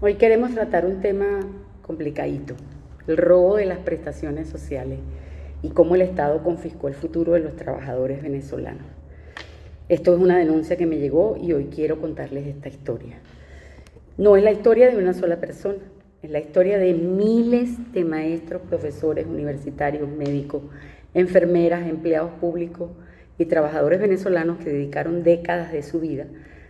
Hoy queremos tratar un tema complicadito, el robo de las prestaciones sociales y cómo el Estado confiscó el futuro de los trabajadores venezolanos. Esto es una denuncia que me llegó y hoy quiero contarles esta historia. No es la historia de una sola persona, es la historia de miles de maestros, profesores, universitarios, médicos, enfermeras, empleados públicos y trabajadores venezolanos que dedicaron décadas de su vida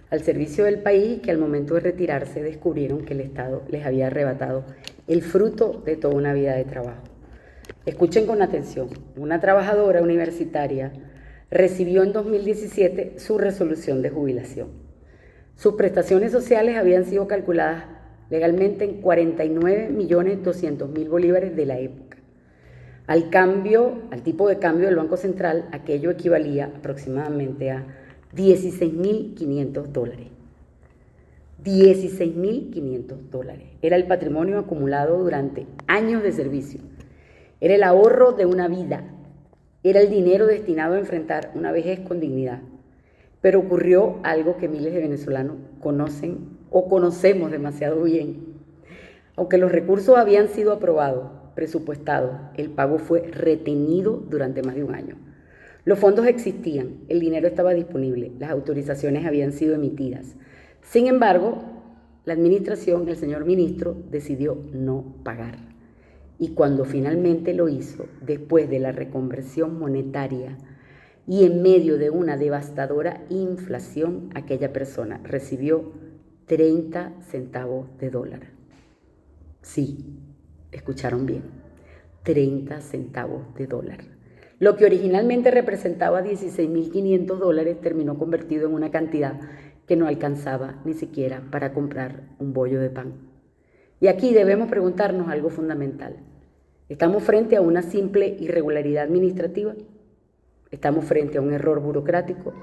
al servicio del país y que al momento de retirarse descubrieron que el Estado les había arrebatado el fruto de toda una vida de trabajo. Escuchen con atención, una trabajadora universitaria recibió en 2017 su resolución de jubilación. Sus prestaciones sociales habían sido calculadas legalmente en 49.200.000 bolívares de la época. Al tipo de cambio del Banco Central, aquello equivalía aproximadamente a $16.500. $16.500. Era el patrimonio acumulado durante años de servicio. Era el ahorro de una vida. Era el dinero destinado a enfrentar una vejez con dignidad. Pero ocurrió algo que miles de venezolanos conocen o conocemos demasiado bien. Aunque los recursos habían sido aprobados, presupuestados, el pago fue retenido durante más de un año. Los fondos existían, el dinero estaba disponible, las autorizaciones habían sido emitidas. Sin embargo, la administración, el señor ministro, decidió no pagar. Y cuando finalmente lo hizo, después de la reconversión monetaria y en medio de una devastadora inflación, aquella persona recibió 30 centavos de dólar. Sí, escucharon bien, 30 centavos de dólar. Lo que originalmente representaba $16.500 terminó convertido en una cantidad que no alcanzaba ni siquiera para comprar un bollo de pan. Y aquí debemos preguntarnos algo fundamental. ¿Estamos frente a una simple irregularidad administrativa? ¿Estamos frente a un error burocrático?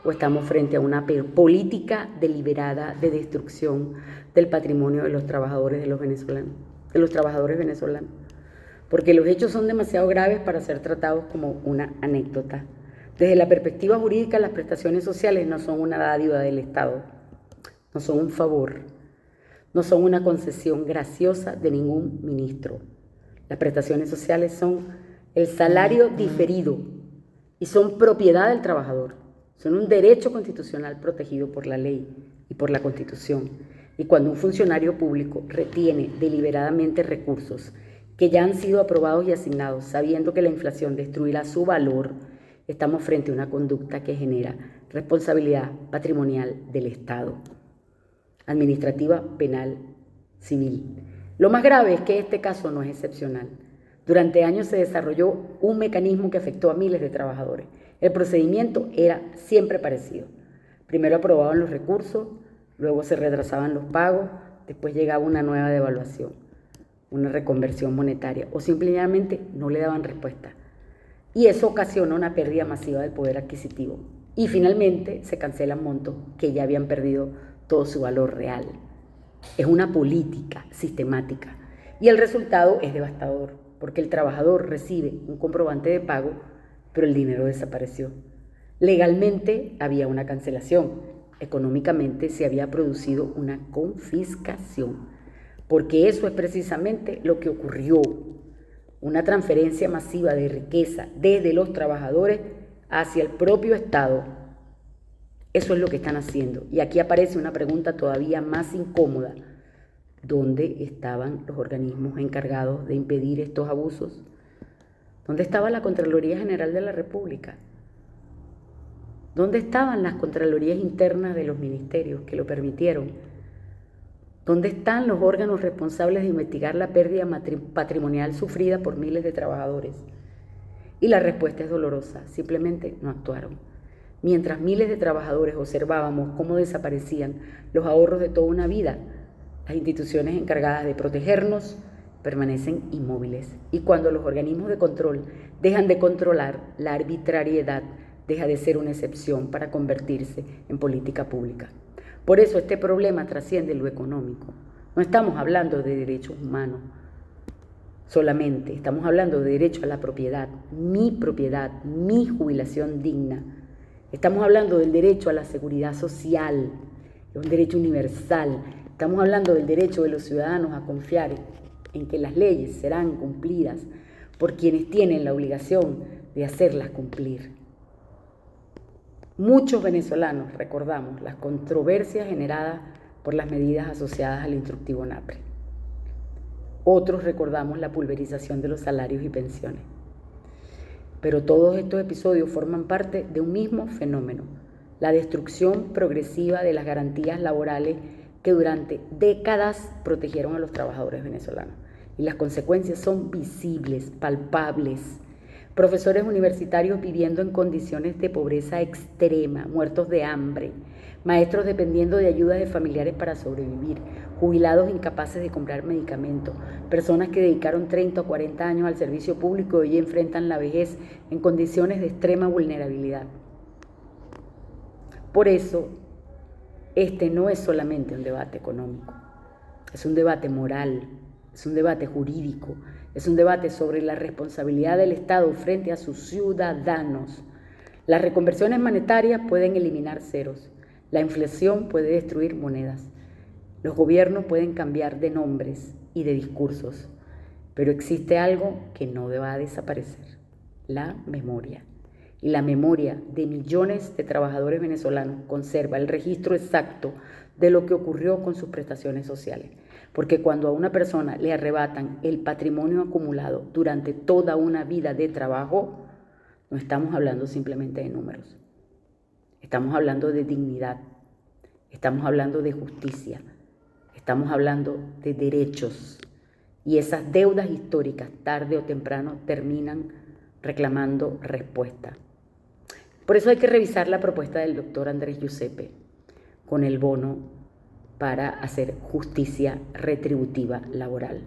¿O estamos frente a una política deliberada de destrucción del patrimonio de los trabajadores venezolanos? Porque los hechos son demasiado graves para ser tratados como una anécdota. Desde la perspectiva jurídica, las prestaciones sociales no son una dádiva del Estado, no son un favor, no son una concesión graciosa de ningún ministro. Las prestaciones sociales son el salario diferido y son propiedad del trabajador. Son un derecho constitucional protegido por la ley y por la Constitución. Y cuando un funcionario público retiene deliberadamente recursos que ya han sido aprobados y asignados, sabiendo que la inflación destruirá su valor, estamos frente a una conducta que genera responsabilidad patrimonial del Estado, administrativa, penal, civil. Lo más grave es que este caso no es excepcional. Durante años se desarrolló un mecanismo que afectó a miles de trabajadores. El procedimiento era siempre parecido. Primero aprobaban los recursos, luego se retrasaban los pagos, después llegaba una nueva devaluación, una reconversión monetaria, o simplemente no le daban respuesta. Y eso ocasiona una pérdida masiva del poder adquisitivo. Y finalmente se cancelan montos que ya habían perdido todo su valor real. Es una política sistemática. Y el resultado es devastador, porque el trabajador recibe un comprobante de pago, pero el dinero desapareció. Legalmente había una cancelación. Económicamente se había producido una confiscación. Porque eso es precisamente lo que ocurrió, una transferencia masiva de riqueza desde los trabajadores hacia el propio Estado. Eso es lo que están haciendo. Y aquí aparece una pregunta todavía más incómoda. ¿Dónde estaban los organismos encargados de impedir estos abusos? ¿Dónde estaba la Contraloría General de la República? ¿Dónde estaban las contralorías internas de los ministerios que lo permitieron? ¿Dónde están los órganos responsables de investigar la pérdida patrimonial sufrida por miles de trabajadores? Y la respuesta es dolorosa, simplemente no actuaron. Mientras miles de trabajadores observábamos cómo desaparecían los ahorros de toda una vida, las instituciones encargadas de protegernos permanecen inmóviles. Y cuando los organismos de control dejan de controlar, la arbitrariedad deja de ser una excepción para convertirse en política pública. Por eso este problema trasciende lo económico. No estamos hablando de derechos humanos solamente, estamos hablando de derecho a la propiedad, mi jubilación digna. Estamos hablando del derecho a la seguridad social, es un derecho universal Estamos hablando del derecho de los ciudadanos a confiar en que las leyes serán cumplidas por quienes tienen la obligación de hacerlas cumplir. Muchos venezolanos recordamos las controversias generadas por las medidas asociadas al instructivo NAPRE. Otros recordamos la pulverización de los salarios y pensiones. Pero todos estos episodios forman parte de un mismo fenómeno, la destrucción progresiva de las garantías laborales que durante décadas protegieron a los trabajadores venezolanos. Y las consecuencias son visibles, palpables. Profesores universitarios viviendo en condiciones de pobreza extrema, muertos de hambre, maestros dependiendo de ayudas de familiares para sobrevivir, jubilados incapaces de comprar medicamentos, personas que dedicaron 30 o 40 años al servicio público y hoy enfrentan la vejez en condiciones de extrema vulnerabilidad. Por eso, este no es solamente un debate económico, es un debate moral, es un debate jurídico, es un debate sobre la responsabilidad del Estado frente a sus ciudadanos. Las reconversiones monetarias pueden eliminar ceros, la inflación puede destruir monedas, los gobiernos pueden cambiar de nombres y de discursos, pero existe algo que no va a desaparecer, la memoria. Y la memoria de millones de trabajadores venezolanos conserva el registro exacto de lo que ocurrió con sus prestaciones sociales. Porque cuando a una persona le arrebatan el patrimonio acumulado durante toda una vida de trabajo, no estamos hablando simplemente de números. Estamos hablando de dignidad, estamos hablando de justicia, estamos hablando de derechos. Y esas deudas históricas, tarde o temprano, terminan reclamando respuesta. Por eso hay que revisar la propuesta del doctor Andrés Giuseppe con el bono para hacer justicia retributiva laboral.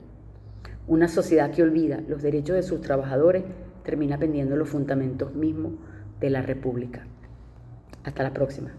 Una sociedad que olvida los derechos de sus trabajadores termina pendiendo los fundamentos mismos de la República. Hasta la próxima.